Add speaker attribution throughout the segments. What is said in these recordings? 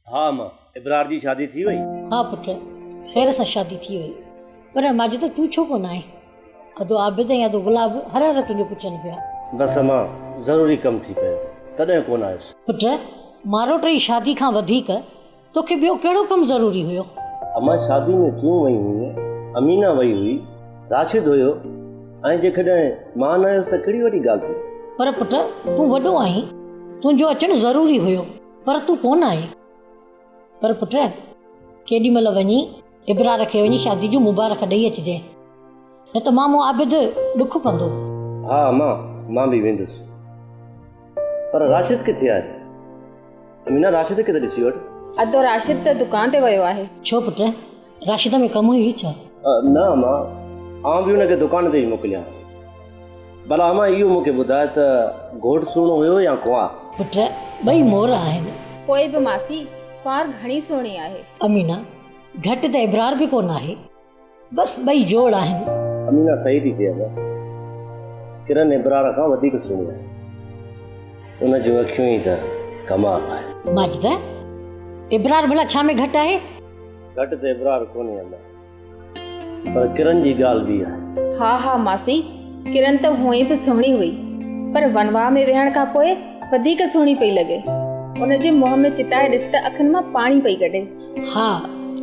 Speaker 1: हाँ मां, इब्रार जी शादी थी वई?
Speaker 2: हाँ पुट, ख़ैर सां शादी थी वई। पर माजिद तूं छो कोन आहे? अदो आबिद या तो गुलाब हर हर तुंहिंजो पुछनि पिया।
Speaker 1: बस मां ज़रूरी कमु थी पियो तॾहिं कोन आयुसि।
Speaker 2: पुट, मारो टी शादी खां वधीक तोखे ॿियो कहिड़ो कमु ज़रूरी हुयो?
Speaker 1: अम्मा शादी में तूं वई हुई, अमीना वई हुई, राशिद हुयो, ऐं जेकॾहिं मां न आयुसि त कहिड़ी वॾी ॻाल्हि थी।
Speaker 2: पर पुट, तूं वॾो आहीं, तुंहिंजो अचणु ज़रूरी हुयो, पर तूं कोन आई। पर पुट, केॾी महिल वञी इब्रार खे वञी शादी जूं मुबारक ॾेई अचिजे, न त मामो आबिद ॾुख कंदो।
Speaker 1: हा मां बि वेंदुसि। पर राशिद किथे आहे? अमीना, राशिद खे त ॾिसी वठि।
Speaker 3: अदो राशिद त दुकान ते वियो आहे।
Speaker 2: छो पुट, राशिद में कमु हुई छा?
Speaker 1: न मां, आउं बि हुनखे दुकान ते ई मोकिलियां। भला अम्मा इहो मूंखे ॿुधाए त घोट सुहिणो हुयो या कुंवार?
Speaker 2: पुट, ॿई मोर आहिनि।
Speaker 3: पोइ बि मासी, कुंवार घणी सुहिणी आहे।
Speaker 2: अमीना, घटि त इब्रार बि कोन आहे, बसि ॿई जोड़ आहिनि।
Speaker 1: अमीना सही थी चए अम्मा, किरन इब्रार खां वधीक सुहिणी आहे। उन जूं अखियूं ई त कमाल आहे।
Speaker 2: माजिद, इब्रार भला छा में घटि आहे?
Speaker 1: घटि त इब्रार कोन्हे अम्मा, पर किरन जी ॻाल्हि बि आहे।
Speaker 3: हा मासी, किरन त हुअं बि सुहिणी हुई, पर वनवाह में विहण खां पोइ वधीक सुहिणी पई लॻे। उनजे मुंहं में चिटाए ॾिस त अखियुनि मां पाणी पई कढे।
Speaker 2: हा,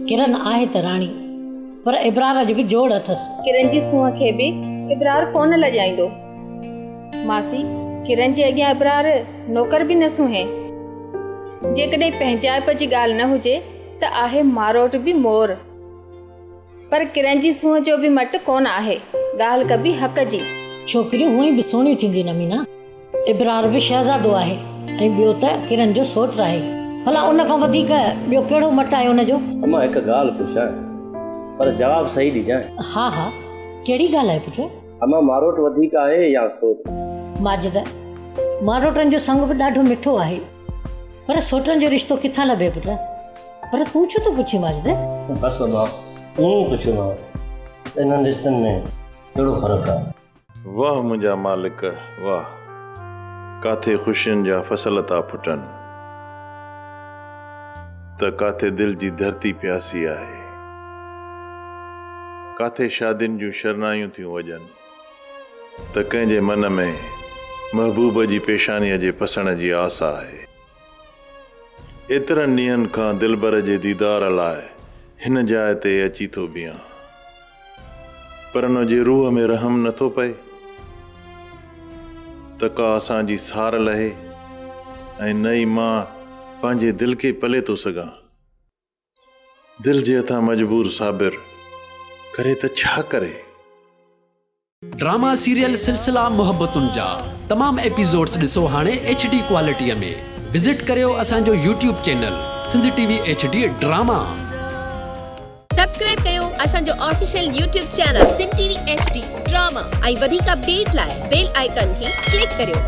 Speaker 2: किरन आहे त राणी, पर इब्रार जो बि जोड़ अथसि।
Speaker 3: किरन जी सूंहं खे बि इब्रार कोन लॼाईंदो। मासी, किरन जे अॻियां इब्रार नौकर बि न सूंहे। जेकॾहिं पंहिंजाइप जी ॻाल्हि न हुजे त आहे मारोट बि मोर, पर किरन जी सूंहं जो बि मट कोन आहे, ॻाल्हि कबी हक़ जी।
Speaker 2: छोकिरियूं हुअं बि सुहिणियूं थींदियूं न मीना। इब्रार बि शहज़ादो आहे ऐं ॿियो त किरन जो सोट आहे। भला उन खां वधीक ॿियो कहिड़ो मट आहे उनजो?
Speaker 1: अम्मा हिकु ॻाल्हि पुछां, पर जवाबु सही ॾिजांइ।
Speaker 2: हा, कहिड़ी ॻाल्हि आहे पुट?
Speaker 1: अम्मा, मारोट वधीक आहे या सोट?
Speaker 2: माजिद, मारोटनि जो संग बि ॾाढो मिठो आहे, पर सोटनि जो रिश्तो किथां लभे पुट? पर तूं छो थो पुछी माजिद?
Speaker 1: बसि अम्मा, ईअं पुछो मां, इन्हनि रिश्तनि में कहिड़ो फ़र्क़ु आहे?
Speaker 4: वाह मुंहिंजा मालिक वाह, काथे ख़ुशियुनि जा फसल था फुटनि त काथे दिलि जी धरती प्यासी आहे, काथे शादियुनि जूं शरनायूं थियूं वॼनि त कंहिंजे मन में महबूब जी पेशानीअ जे पसण जी आस आहे। एतिरनि ॾींहंनि खां दिलबर जे दीदार लाइ हिन जाइ ते अची थो बीहां, पर उन जे रूह में रहम नथो पए त का असांजी सार लहे ऐं नई मां पंहिंजे दिलि खे पले थो सघां। दिलि जे हथां मजबूर साबिर करे त छा करे।
Speaker 5: ड्रामा सीरियल सिलसिला मोहब्बतुनि जा तमाम एपिसोड्स ॾिसो हाणे HD क्वालिटीअ में। विज़िट करियो असांजो YouTube channel Sindh TV HD drama.
Speaker 6: Subscribe कयो असांजो official YouTube channel Sindh TV HD drama ऐं वधीक अपडेट लाइ बेल आइकन खे क्लिक करियो।